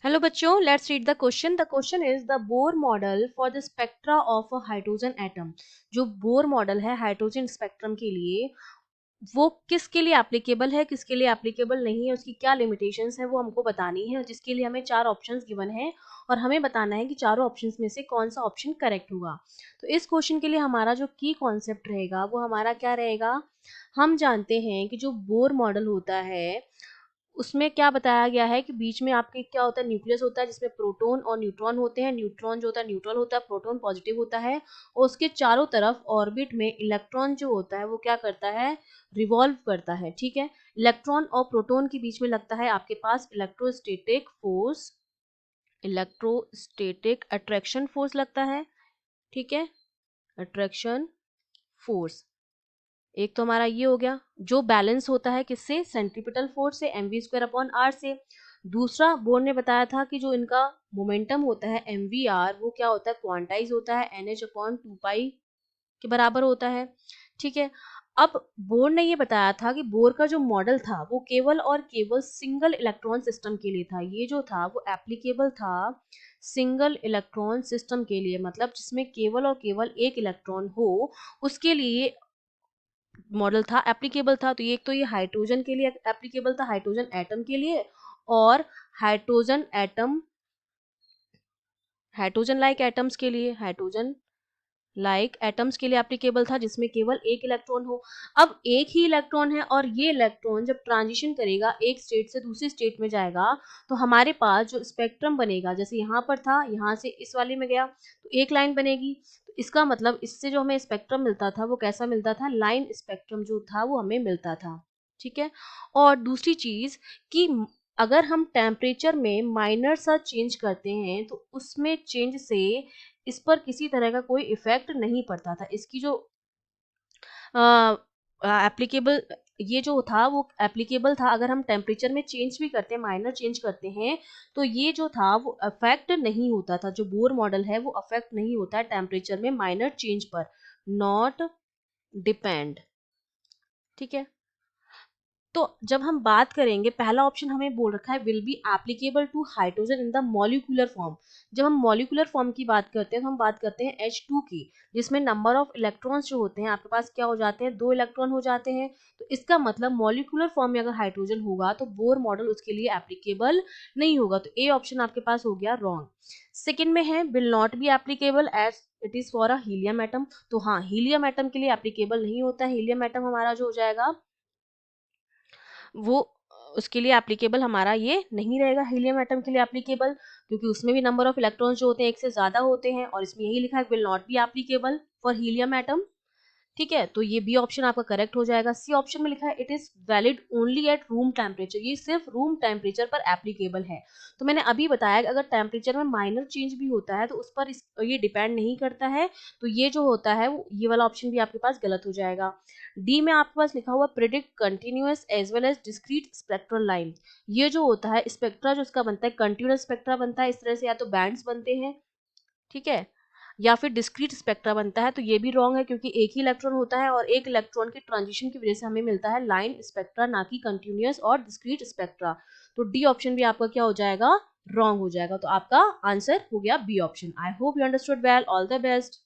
Hello बच्चों, let's read the question. The question is the Bohr model for the spectra of a hydrogen atom. जो Bohr model है hydrogen spectrum के लिए, वो किसके लिए एप्लीकेबल है, किसके लिए एप्लीकेबल नहीं है, उसकी क्या लिमिटेशंस है वो हमको बतानी है, जिसके लिए हमें चार ऑप्शंस गिवन है और हमें बताना है कि चारों ऑप्शंस में से कौन सा ऑप्शन करेक्ट होगा। तो इस क्वेश्चन के लिए हमारा जो की कॉन्सेप्ट रहेगा वो हमारा क्या रहेगा। हम जानते हैं कि जो बोर मॉडल होता है उसमें क्या बताया गया है कि बीच में आपके क्या होता है, न्यूक्लियस होता है जिसमें प्रोटॉन और न्यूट्रॉन होते हैं। न्यूट्रॉन जो होता है न्यूट्रल होता है, प्रोटॉन पॉजिटिव होता है और उसके चारों तरफ ऑर्बिट में इलेक्ट्रॉन जो होता है वो क्या करता है, रिवॉल्व करता है। ठीक है, इलेक्ट्रॉन और प्रोटॉन के बीच में लगता है आपके पास electrostatic force, electrostatic attraction force लगता है। ठीक है, अट्रैक्शन फोर्स एक तो हमारा ये हो गया जो बैलेंस होता है किससे, सेंट्रीपिटल फोर्स से, mv² अपॉन r से। दूसरा बोर्ड ने बताया था कि जो इनका मोमेंटम होता है mvr वो क्या होता है, क्वांटाइज होता है, nh/2 के बराबर होता है। ठीक है, अब बोर ने ये बताया था कि बोर का जो मॉडल था वो केवल और केवल सिंगल इलेक्ट्रॉन सिस्टम के लिए था। ये जो था वो एप्लीकेबल था सिंगल इलेक्ट्रॉन सिस्टम के लिए, मतलब जिसमें केवल और केवल एक इलेक्ट्रॉन हो उसके लिए मॉडल था, एप्लीकेबल था। तो ये एक तो ये हाइड्रोजन के लिए एप्लीकेबल था, हाइड्रोजन एटम के लिए, और hydrogen atom, hydrogen like atoms के लिए, हाइड्रोजन लाइक एटम्स के लिए एप्लीकेबल था जिसमें केवल एक इलेक्ट्रॉन हो। अब एक ही इलेक्ट्रॉन है और ये इलेक्ट्रॉन जब ट्रांजिशन करेगा एक स्टेट से दूसरी स्टेट में जाएगा तो हमारे पास जो स्पेक्ट्रम बनेगा, जैसे यहाँ पर था, यहाँ से इस वाले में गया तो एक लाइन बनेगी। तो इसका मतलब इससे जो हमें स्पेक्ट्रम मिलता था वो कैसा मिलता था, लाइन स्पेक्ट्रम जो था वो हमें मिलता था। ठीक है, और दूसरी चीज कि अगर हम टेम्परेचर में माइनर सा चेंज करते हैं तो उसमें चेंज से इस पर किसी तरह का कोई इफेक्ट नहीं पड़ता था। इसकी जो एप्लीकेबल, ये जो था वो एप्लीकेबल था अगर हम टेम्परेचर में चेंज भी करते हैं, माइनर चेंज करते हैं तो ये जो था वो अफेक्ट नहीं होता था। जो बोर मॉडल है वो अफेक्ट नहीं होता है टेम्परेचर में माइनर चेंज पर, नॉट डिपेंड। ठीक है, तो जब हम बात करेंगे, पहला ऑप्शन हमें बोल रखा है will be applicable to hydrogen in the molecular form. जब हम मॉलिक्यूलर फॉर्म की बात करते हैं तो हम बात करते हैं H2 की, जिसमें नंबर ऑफ इलेक्ट्रॉन्स जो होते हैं आपके पास क्या हो जाते हैं, 2 इलेक्ट्रॉन हो जाते हैं। तो इसका मतलब मॉलिक्यूलर फॉर्म में अगर हाइड्रोजन होगा तो बोर मॉडल उसके लिए एप्लीकेबल नहीं होगा। तो ए ऑप्शन आपके पास हो गया रॉन्ग। सेकेंड में है will not be applicable as it is for a helium atom. तो हाँ, हीलियम एटम के लिए एप्लीकेबल नहीं होता है। हीलियम एटम हमारा जो हो जाएगा वो उसके लिए एप्लीकेबल हमारा ये नहीं रहेगा, हीलियम एटम के लिए एप्लीकेबल, क्योंकि उसमें भी नंबर ऑफ इलेक्ट्रॉन्स जो होते हैं एक से ज्यादा होते हैं और इसमें यही लिखा है will not be applicable for helium atom. ठीक है, तो ये बी ऑप्शन आपका करेक्ट हो जाएगा। सी ऑप्शन में लिखा है it is valid only at room temperature, ये सिर्फ रूम टेम्परेचर पर एप्लीकेबल है। तो मैंने अभी बताया कि अगर टेम्परेचर में माइनर चेंज भी होता है तो उस पर ये डिपेंड नहीं करता है। तो ये जो होता है ये वाला ऑप्शन भी आपके पास गलत हो जाएगा। डी में आपके पास लिखा हुआ predict continuous as well as discrete spectral line. ये जो होता है स्पेक्ट्रा जो इसका बनता है, कंटिन्यूअस स्पेक्ट्रा बनता है, इस तरह से या तो बैंड्स बनते हैं, ठीक है, या फिर डिस्क्रीट स्पेक्ट्रा बनता है। तो ये भी रॉन्ग है क्योंकि एक ही इलेक्ट्रॉन होता है और एक इलेक्ट्रॉन के ट्रांजिशन की वजह से हमें मिलता है लाइन स्पेक्ट्रा, ना कि कंटिन्यूअस और डिस्क्रीट स्पेक्ट्रा। तो डी ऑप्शन भी आपका क्या हो जाएगा, रॉन्ग हो जाएगा। तो आपका आंसर हो गया B option. I hope you understood well, all the best.